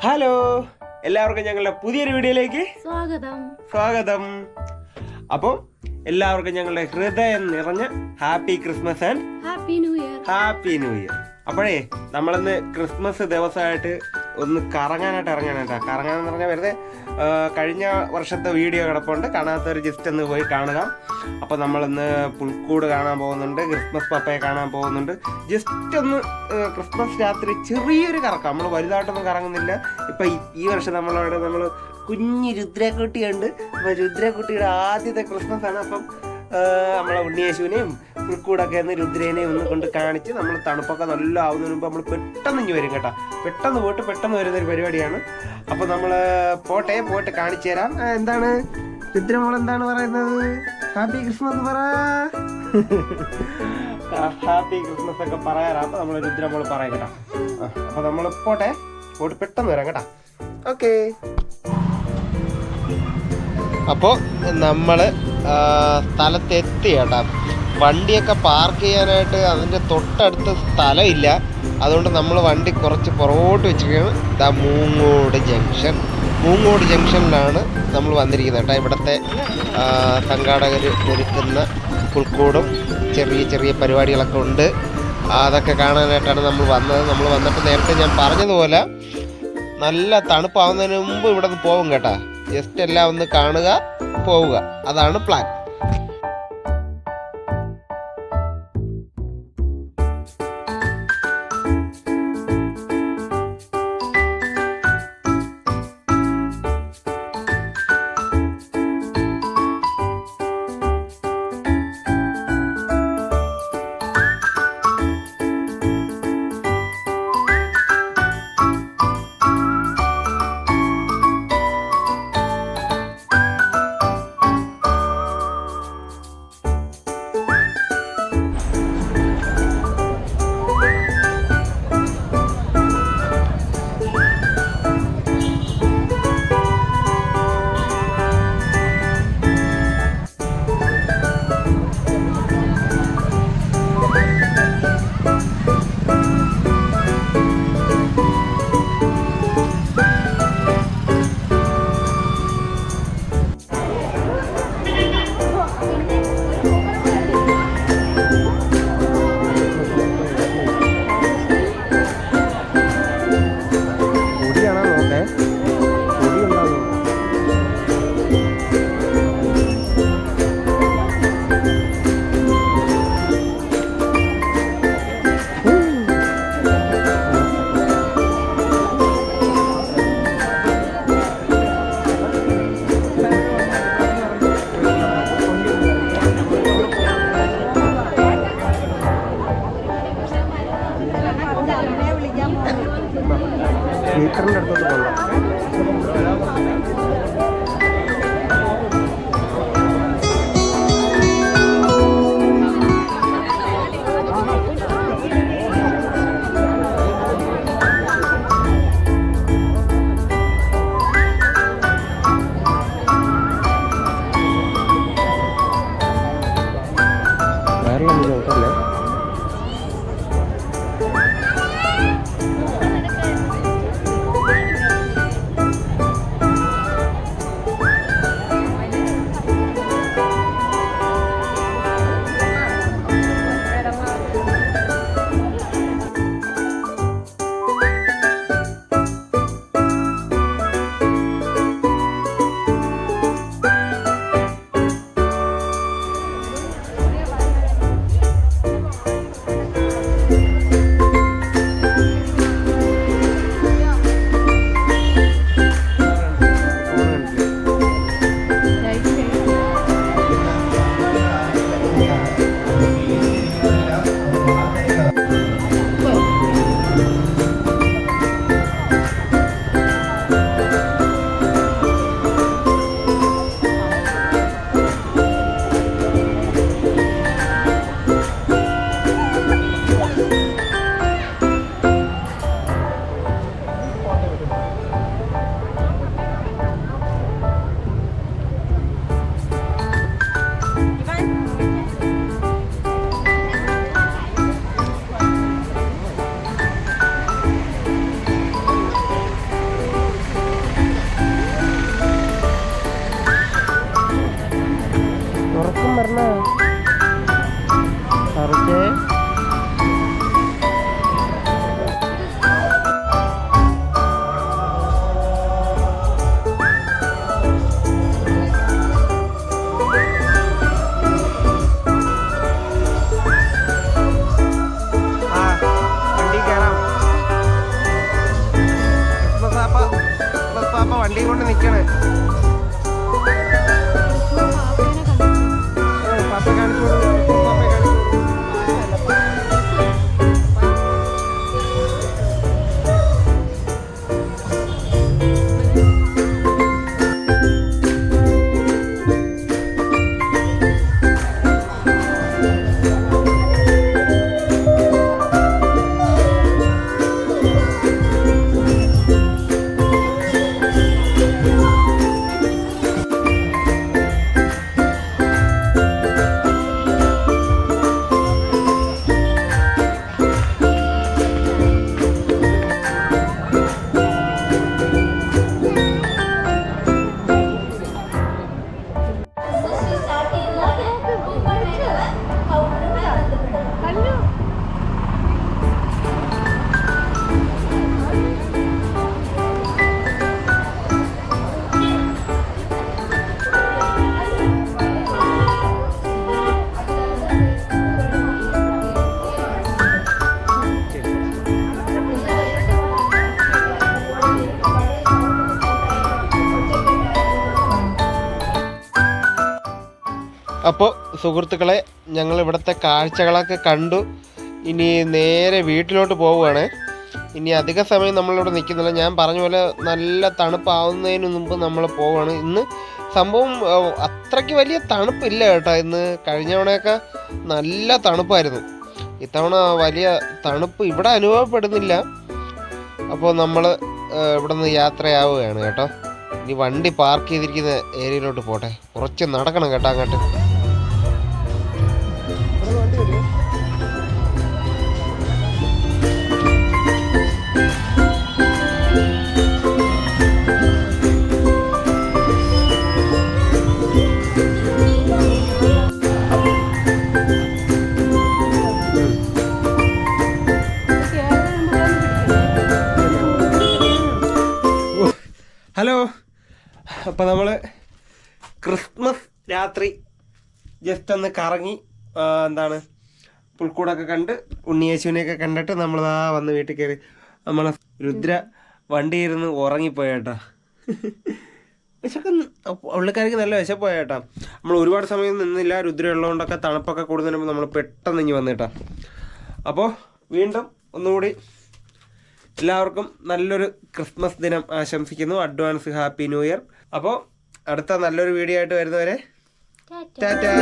Hello, എല്ലാവർക്കും ഞങ്ങളുടെ പുതിയൊരു വീഡിയോയിലേക്ക് സ്വാഗതം. അപ്പോൾ എല്ലാവർക്കും ഞങ്ങളുടെ ഹൃദയം നിറഞ്ഞ happy Christmas and happy new year. അപ്പോഴേ നമ്മളിന്ന് ക്രിസ്മസ് ദിവസമായിട്ട് ഒന്ന് കറങ്ങാനായിട്ട് ഇറങ്ങാനായിട്ടാ. കറങ്ങാനെന്ന് പറഞ്ഞാൽ വെറുതെ കഴിഞ്ഞ വർഷത്തെ വീഡിയോ കിടപ്പുണ്ട്, കാണാത്തവർ ജസ്റ്റ് ഒന്ന് പോയി കാണുക. അപ്പോൾ നമ്മളിന്ന് പുൽക്കൂട് കാണാൻ പോകുന്നുണ്ട്, ക്രിസ്മസ് പപ്പയെ കാണാൻ പോകുന്നുണ്ട്. ജസ്റ്റ് ഒന്ന് ക്രിസ്മസ് രാത്രി ചെറിയൊരു കറക്കം, നമ്മൾ വലുതായിട്ടൊന്നും കറങ്ങുന്നില്ല. ഇപ്പം ഈ വർഷം നമ്മൾ കുഞ്ഞ് രുദ്രക്കുട്ടിയുണ്ട്. അപ്പോൾ രുദ്രക്കുട്ടിയുടെ ആദ്യത്തെ ക്രിസ്മസ് ആണ്. അപ്പം നമ്മളെ ഉണ്ണിയേശുവിനെയും പുൽക്കൂടൊക്കെ ഒന്ന് രുദ്രേനെയും ഒന്ന് കൊണ്ട് കാണിച്ച് നമ്മൾ തണുപ്പൊക്കെ നല്ല ആവുന്നതിന് മുമ്പ് നമ്മൾ പെട്ടെന്ന് ഇഞ്ഞ് വരും കേട്ടോ. പെട്ടെന്ന് പോയിട്ട് പെട്ടെന്ന് വരുന്നൊരു പരിപാടിയാണ്. അപ്പോൾ നമ്മൾ പോയിട്ട് കാണിച്ചു തരാം. എന്താണ് രുദ്രമോൾ എന്താണ് പറയുന്നത്? ഹാപ്പി ക്രിസ്മസ് പറ. ഹാപ്പി ക്രിസ്മസ് ഒക്കെ പറയാറാ. അപ്പോൾ നമ്മൾ രുദ്രമോൾ പറയാം കേട്ടോ. അപ്പോൾ നമ്മൾ പോയിട്ട് പെട്ടെന്ന് വരാം കേട്ടോ. ഓക്കെ. അപ്പോൾ നമ്മൾ സ്ഥലത്തെത്തി കേട്ടോ. വണ്ടിയൊക്കെ പാർക്ക് ചെയ്യാനായിട്ട് അതിൻ്റെ തൊട്ടടുത്ത് സ്ഥലമില്ല. അതുകൊണ്ട് നമ്മൾ വണ്ടി കുറച്ച് പുറകോട്ട് വെച്ചിരിക്കുകയാണ്. മൂങ്ങോട് ജംഗ്ഷനിലാണ് നമ്മൾ വന്നിരിക്കുന്നത് കേട്ടോ. ഇവിടുത്തെ സംഘാടകർ ഒരുക്കുന്ന പുൽക്കൂടും ചെറിയ ചെറിയ പരിപാടികളൊക്കെ ഉണ്ട്. അതൊക്കെ കാണാനായിട്ടാണ് നമ്മൾ വന്നത്. നമ്മൾ വന്നിട്ട് നേരത്തെ ഞാൻ പറഞ്ഞതുപോലെ നല്ല തണുപ്പാവുന്നതിന് മുമ്പ് ഇവിടെ നിന്ന് പോകും കേട്ടോ. ജസ്റ്റ് എല്ലാം ഒന്ന് കാണുക, പോവുക, അതാണ് പ്ലാൻ. സ്പീക്കറിൻ്റെ അടുത്തോട്ട് പോകാം. വണ്ടിയും കൊണ്ട് നിൽക്കണേ. പാപ്പ കാണിച്ചു അപ്പോൾ സുഹൃത്തുക്കളെ, ഞങ്ങൾ ഇവിടുത്തെ കാഴ്ചകളൊക്കെ കണ്ടു. ഇനി നേരെ വീട്ടിലോട്ട് പോവുകയാണ്. ഇനി അധിക സമയം നമ്മളിവിടെ നിൽക്കുന്നില്ല. ഞാൻ പറഞ്ഞ പോലെ നല്ല തണുപ്പാവുന്നതിന് മുമ്പ് നമ്മൾ പോവുകയാണ്. ഇന്ന് സംഭവം അത്രയ്ക്ക് വലിയ തണുപ്പില്ല കേട്ടോ. ഇന്ന് കഴിഞ്ഞ തവണയൊക്കെ നല്ല തണുപ്പായിരുന്നു. ഇത്തവണ വലിയ തണുപ്പ് ഇവിടെ അനുഭവപ്പെടുന്നില്ല. അപ്പോൾ നമ്മൾ ഇവിടെ നിന്ന് യാത്രയാവുകയാണ് കേട്ടോ. ഇനി വണ്ടി പാർക്ക് ചെയ്തിരിക്കുന്ന ഏരിയയിലോട്ട് പോട്ടെ. കുറച്ച് നടക്കണം കേട്ടോ അങ്ങോട്ട്. ഹലോ, അപ്പോൾ നമ്മൾ ക്രിസ്മസ് രാത്രി ജസ്റ്റ് ഒന്ന് കറങ്ങി എന്താണ് പുൽക്കൂടൊക്കെ കണ്ട് ഉണ്ണിയേശുവിനെയൊക്കെ കണ്ടിട്ട് നമ്മളിതാ വന്ന് വീട്ടിൽ കയറി. നമ്മളെ രുദ്ര വണ്ടിയിരുന്ന് ഉറങ്ങിപ്പോയ കേട്ടോ. വിശക്കുന്നു, പുള്ളിക്കാർക്ക് നല്ല വിശപ്പോയ കേട്ടോ. നമ്മൾ ഒരുപാട് സമയം നിന്നില്ല. രുദ്ര ഉള്ളതുകൊണ്ടൊക്കെ തണുപ്പൊക്കെ കൂടുതൽ നമ്മൾ പെട്ടെന്ന് ഇങ്ങ് വന്നു കേട്ടോ. അപ്പോൾ വീണ്ടും ഒന്നുകൂടി എല്ലാവർക്കും നല്ലൊരു ക്രിസ്മസ് ദിനം ആശംസിക്കുന്നു. Advance happy new year. അപ്പോൾ അടുത്ത നല്ലൊരു വീഡിയോ ആയിട്ട് വരുന്നവരെ ടാറ്റാ.